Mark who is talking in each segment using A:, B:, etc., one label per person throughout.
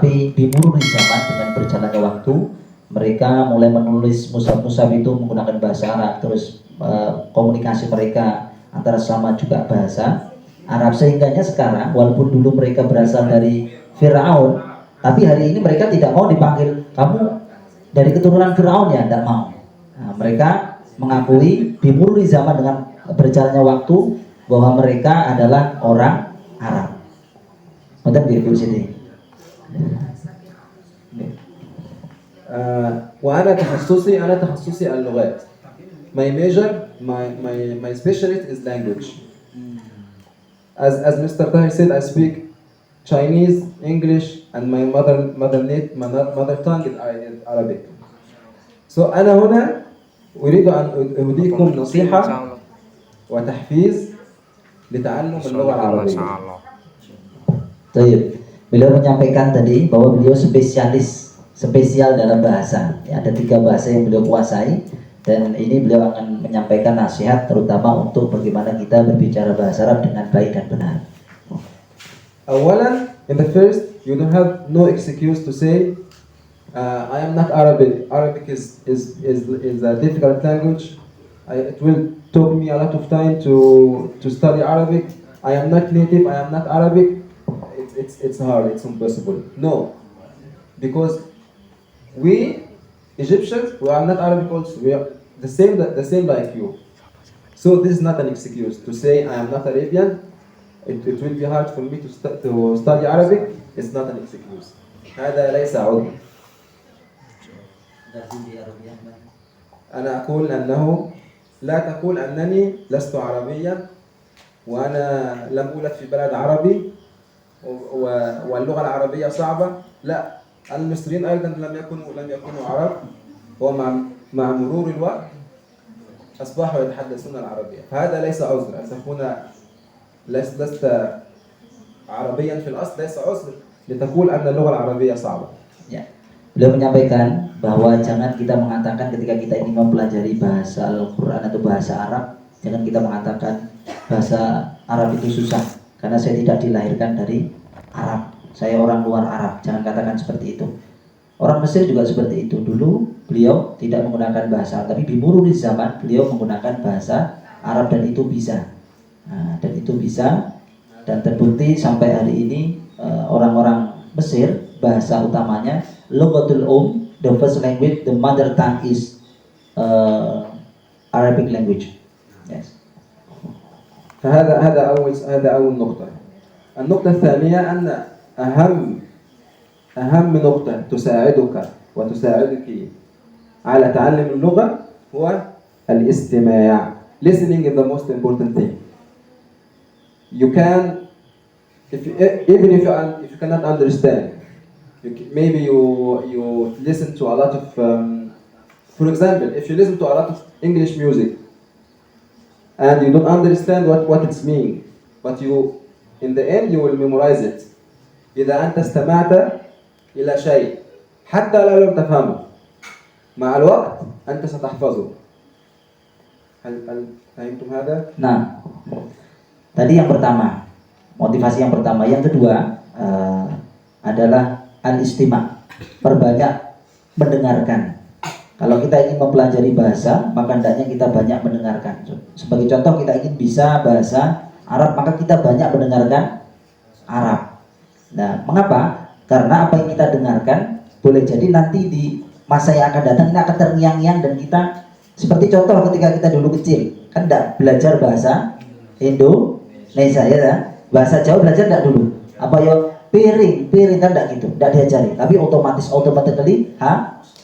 A: Tapi di mururi zaman dengan berjalannya waktu, mereka mulai menulis mushaf-mushaf itu menggunakan bahasa Arab, terus komunikasi mereka antara sama juga bahasa Arab, sehingganya sekarang walaupun dulu mereka berasal dari Firaun, tapi hari ini mereka tidak mau dipanggil kamu dari keturunan Firaun ya, tidak mau. Nah, mereka mengakui di mururi zaman dengan berjalannya waktu bahwa mereka adalah orang Arab. Betul di sini.
B: وأنا تخصصي اللغات. My major, my specialty is language. As Mr. Tahir said, I speak Chinese, English, and my mother tongue is Arabic. So أنا هنا أريد أن أهديكم نصيحة وتحفيز لتعلم اللغة العربية.
A: Beliau menyampaikan tadi bahwa beliau spesial dalam bahasa. Ya, ada 3 bahasa yang beliau kuasai, dan ini beliau akan menyampaikan nasihat terutama untuk bagaimana kita berbicara bahasa Arab dengan baik dan benar.
B: أولا, in the first, you don't have no excuse to say I am not Arabic. Arabic is a difficult language. It will take me a lot of time to study Arabic. I am not native. I am not Arabic. It's hard. It's impossible. No, because we Egyptians, we are not Arabic also. We are the same like you. So this is not an excuse to say I am not Arabian. It will be hard for me to study Arabic. It's not an excuse. هذا ليس عذر. أنا أقول أنه لا تقول أنني لست عربيا وأنا لم أولد في بلد عربي واللغة العربية صعبة. لا، المصريين أيضا لم يكونوا عرب، ومع مرور الوقت أصبحوا يتحدثون العربية. فهذا ليس عذر. أن تكون لست عربيا في الأصل ليس عذر لتقول أن اللغة العربية صعبة.
A: Ya. Beliau menyampaikan bahwa jangan kita mengatakan ketika kita ingin mempelajari bahasa Al-Quran atau bahasa Arab, jangan kita mengatakan bahasa Arab itu susah karena saya tidak dilahirkan dari Arab, saya orang luar Arab. Jangan katakan seperti itu. Orang Mesir juga seperti itu. Dulu beliau tidak menggunakan bahasa Arab, tapi di mururi zaman beliau menggunakan bahasa Arab dan itu bisa. Dan terbukti sampai hari ini orang-orang Mesir bahasa utamanya Lughatul the first language, the mother tongue is Arabic language. Yes.
B: هذا أول نقطة. النقطة الثانية أن أهم نقطة تساعدك وتساعدك على تعلم اللغة هو الاستماع. Listening is the most important thing. You can, even if you cannot understand, maybe you listen to a lot of, for example, if you listen to a lot of English music and you don't understand what it's meaning, but you, in the end, you will memorize it. إذا أنت استمعت إلى شيء حتى لو لم تفهمه مع الوقت أنت ستحفظه. هل فهمتم هذا؟
A: Nah, tadi yang pertama, motivasi yang pertama. Yang kedua adalah al-istima', perbanyak mendengarkan. Kalau kita ingin mempelajari bahasa, maka hendaknya kita banyak mendengarkan. Sebagai contoh, kita ingin bisa bahasa Arab, maka kita banyak mendengarkan Arab. Nah, mengapa? Karena apa yang kita dengarkan boleh jadi nanti di masa yang akan datang ini akan terngiang-ngiang, dan kita seperti contoh ketika kita dulu kecil, kan tidak belajar bahasa Indonesia ya, bahasa Jawa belajar tidak dulu. Apa ya, piring kan tidak gitu, tidak diajari, tapi automatically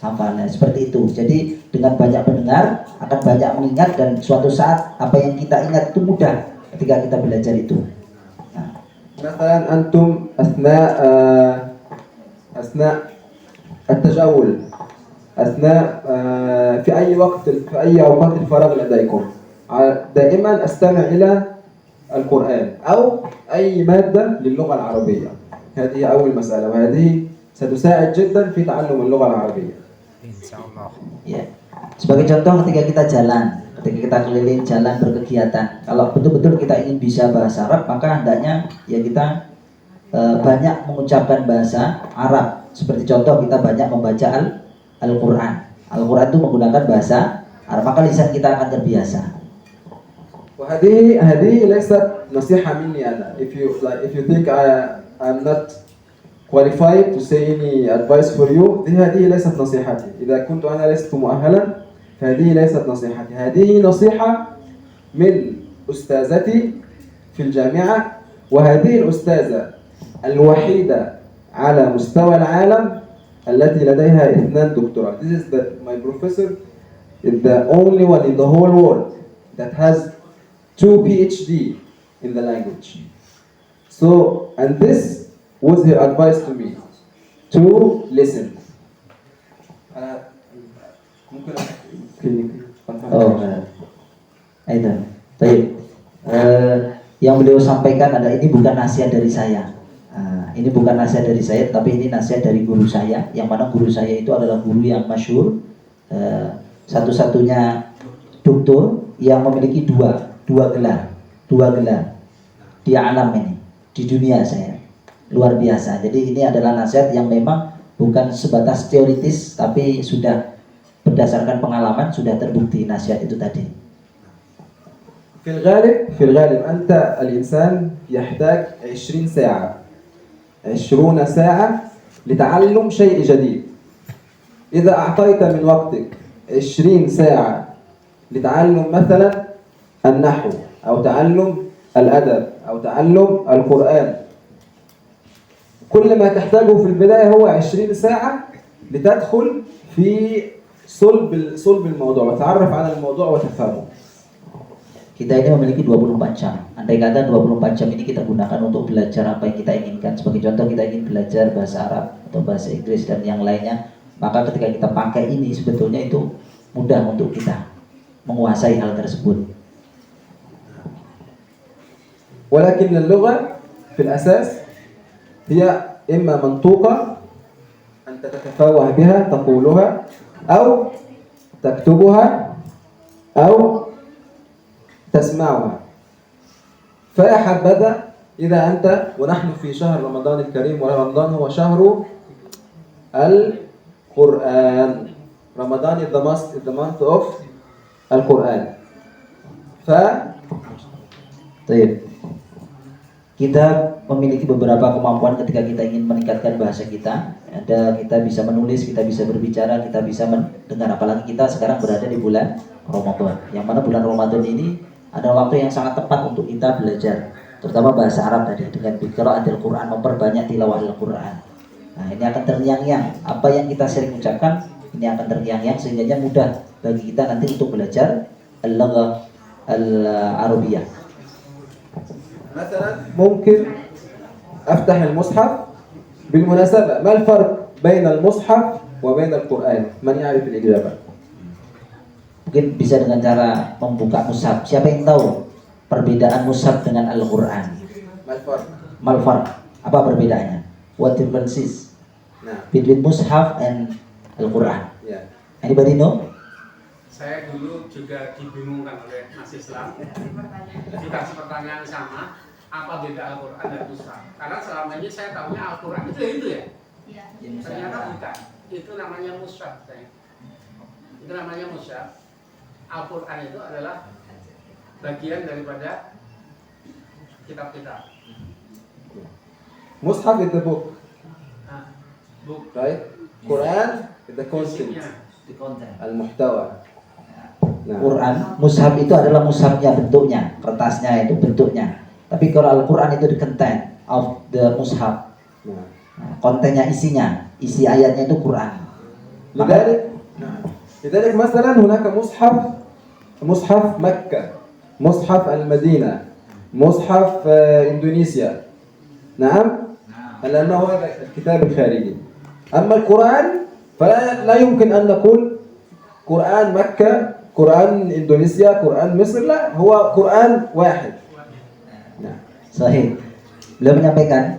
A: hafalnya seperti itu. Jadi dengan banyak mendengar akan banyak mengingat, dan suatu saat apa yang kita ingat itu mudah ketika kita belajar itu.
B: مثلا أنتم أثناء التجول، أثناء في أي أوقات الفراغ لديكم دائما أستمع إلى القرآن أو أي مادة للغة العربية. هذه أول مسألة، وهذه ستساعد جدا في تعلم اللغة العربية.
A: إن شاء الله. Ya. Sebagai contoh, ketika kita jalan, ketika kita keliling jalan berkegiatan, kalau betul-betul kita ingin bisa bahasa Arab, maka hendaknya ya kita banyak mengucapkan bahasa Arab. Seperti contoh kita banyak membaca Al-Quran. Al-Quran itu menggunakan bahasa Arab, maka lisan kita akan terbiasa.
B: وهذه ليست نصيحة مني أنا. If you think I'm not qualified to say any advice for you, هذه ليست نصيحتي. إذا كنت أنا لست مؤهلا فهذه ليست نصيحتي. هذه نصيحة من أستاذتي في الجامعة، وهذه الأستاذة الوحيدة على مستوى العالم التي لديها 2 دكتوراه. This is my professor is the only one in the whole world that has 2 PhD in the language. So, and this was her advice to me, to listen.
A: Oh, itu. Baik. Yang beliau sampaikan adalah ini bukan nasihat dari saya. Ini bukan nasihat dari saya, tapi ini nasihat dari guru saya. Yang mana guru saya itu adalah guru yang masyhur, satu-satunya doktor yang memiliki dua gelar di alam ini, di dunia saya, luar biasa. Jadi ini adalah nasihat yang memang bukan sebatas teoritis, tapi sudah berdasarkan pengalaman, sudah terbukti nasihat itu tadi.
B: في الغالب أنت الإنسان يحتاج 20 ساعة لتعلم شيء جديد. إذا أعطيت من وقتك 20 ساعة لتعلم مثلا النحو أو تعلم الأدب أو تعلم القرآن، كل ما تحتاجه في البداية هو 20 ساعة لتدخل في صلب الموضوع وتتعرف على الموضوع وتفهمه.
A: Kita ini memiliki 24 jam. Andai kata 24 jam ini kita gunakan untuk belajar apa yang kita inginkan. Sebagai contoh, kita ingin belajar bahasa Arab atau bahasa Inggris dan yang lainnya, maka ketika kita pakai ini sebetulnya itu mudah untuk kita menguasai hal tersebut.
B: ولكن اللغة في الأساس هي إما منطوقة أنت تتفوه بها تقولها أو تكتبها أو تسمعها. فيا حبذا إذا أنت ونحن في شهر رمضان الكريم، ورمضان هو شهر القرآن. رمضان is the month of القرآن.
A: Kita memiliki beberapa kemampuan ketika kita ingin meningkatkan bahasa kita. Kita bisa menulis, kita bisa berbicara, kita bisa mendengar. Apalagi kita sekarang berada di bulan Ramadan, yang mana bulan Ramadan ini ada waktu yang sangat tepat untuk kita belajar, terutama bahasa Arab tadi dengan qiraatul Quran, memperbanyak tilawah Al-Quran. Nah, ini akan terngiang-ngiang. Apa yang kita sering ucapkan ini akan terngiang-ngiang sehingga mudah bagi kita nanti untuk belajar al-laghah al-arabiyah.
B: مثلا ممكن أفتح المصحف. بالمناسبة ما الفرق بين المصحف وبين القرآن؟ من يعرف الإجابة؟
A: Mungkin bisa dengan cara membuka mushaf. Siapa yang tahu perbedaan mushaf dengan Al-Quran? Malfar. Apa perbedaannya? What differences between mushaf and Al-Quran? Anybody know?
C: Saya dulu juga dibingungkan oleh Mas Islam. Dikasih pertanyaan sama, apa beda Al-Quran dan mushaf? Karena selama ini saya tahunya Al-Quran itu ya. Ternyata bukan. Itu namanya mushaf. Itu namanya mushaf. Al-Quran itu adalah bagian daripada kitab-kitab.
B: Mushaf is the book.
C: Book.
B: Right? Quran is the content. Al-muhtawa.
A: Quran, mushaf itu adalah mushafnya, bentuknya, kertasnya itu bentuknya. Tapi kalau Al-Quran itu the content of the mushaf. Kontennya, isi ayatnya itu Quran.
B: لذلك مثلا هناك مصحف مكة، مصحف المدينة، مصحف إندونيسيا. نعم، لأنه هذا الكتاب الخارجي. أما القرآن فلا يمكن أن نقول قرآن مكة، قرآن إندونيسيا، قرآن مصر. لا، هو قرآن واحد.
A: Sahih. Beliau menyampaikan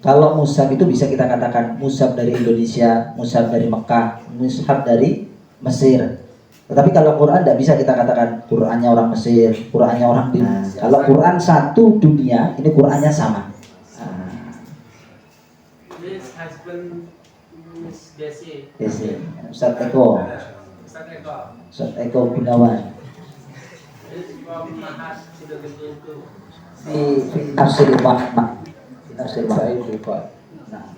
A: kalau mushaf itu bisa kita katakan mushaf dari Indonesia, mushaf dari Mekah, mushaf dari Mesir. Tetapi kalau Quran tidak bisa kita katakan Qurannya orang Mesir, Qurannya orang Indonesia. Kalau Quran satu dunia, ini Qurannya sama.
C: Ben Miss Desi.
A: Desi. Ustaz Eko.
C: Ustaz Eko.
A: Ustaz Eko Gunawan.
C: Ini Pak Mahas sudah gede itu.
A: Fi tafsir Mahmah. Tafsir Mahmah.
B: Sa'id Rifat.
A: Nah.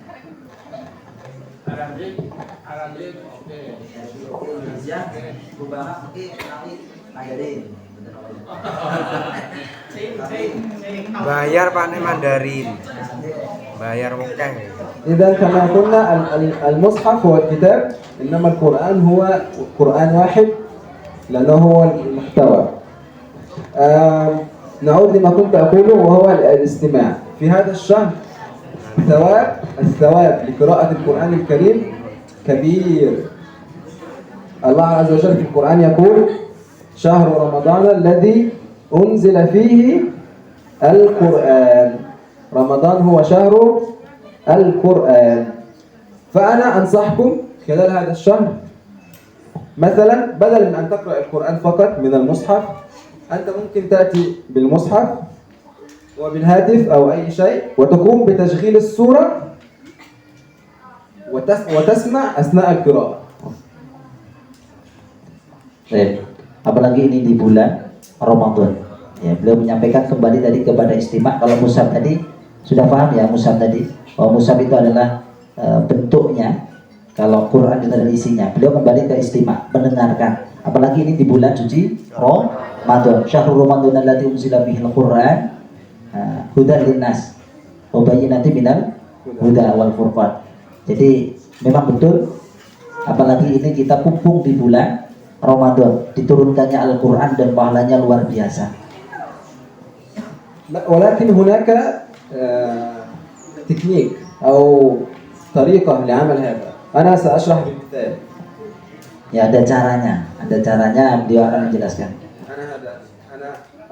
C: Arabic, oke.
A: Indonesia, Kubara, mungkin kami ngajarin.
D: Bayar Pak nek Mandarin. Bayar mukeng.
B: إذا كما قلنا المصحف هو الكتاب، إنما القرآن هو قرآن واحد لأنه هو المحتوى. نعود لما كنت أقوله وهو الاستماع. في هذا الشهر الثواب لقراءة القرآن الكريم كبير. الله عز وجل في القرآن يقول: شهر رمضان الذي أنزل فيه القرآن. رمضان هو شهر القرآن. فأنا أنصحكم خلال هذا الشهر مثلا بدل من أن تقرأ القرآن فقط من المصحف، أنت ممكن تأتي بالمصحف وبالهاتف أو أي شيء وتقوم بتشغيل السورة وتسمع أثناء القراءة.
A: Apalagi ini di bulan Ramadan. Ya, beliau menyampaikan kembali tadi kepada istimak. Kalau musab tadi sudah paham ya, musab tadi. Bahwa musab itu adalah bentuknya. Kalau Quran itu adalah isinya. Beliau kembali ke istimak, mendengarkan. Apalagi ini di bulan suci Ramadan. Syahrul Ramadan allati unzila fihil Quran hudan linnas wa bayyinatin minal huda wal furqan. Jadi memang betul, apalagi ini kita pupung di bulan Ramadan, diturunkannya Al-Quran dan pahalanya luar biasa.
B: ولكن هناك تكنيك أو طريقة لعمل هذا. أنا سأشرح بمثال.
A: Ya, ada caranya beliau akan menjelaskan.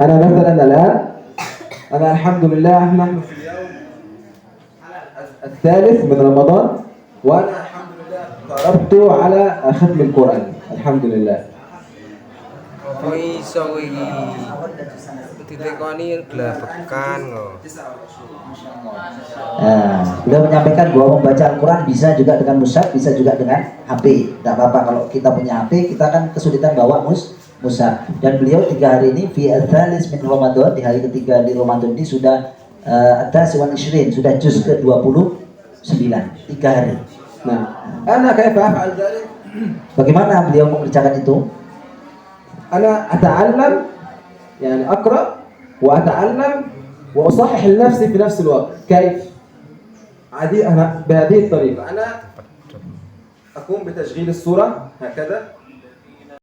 B: أنا مثلا الآن أنا الحمد لله نحن في اليوم الثالث من رمضان وأنا الحمد لله قربت على ختم القرآن الحمد لله.
D: Oh iso iki. Ditekoni glabekan kok.
A: Beliau menyampaikan bahwa membaca Al-Quran bisa juga dengan mushaf, bisa juga dengan HP. Tidak apa-apa kalau kita punya HP, kita akan kesulitan bawa mushaf. Dan beliau 3 hari ini fi ats-tsalis min Ramadan, di hari ketiga di Ramadan ini sudah at-tasi'un ishrin, sudah juz ke-29, 3 hari.
B: Nah, أنا كيف أفعل ذلك؟
A: Bagaimana beliau mengerjakan itu?
B: أنا أتعلم يعني أقرأ وأتعلم وأصحح لنفسي في نفس الوقت. كيف؟ أنا بهذه الطريقة. أنا أقوم بتشغيل الصورة هكذا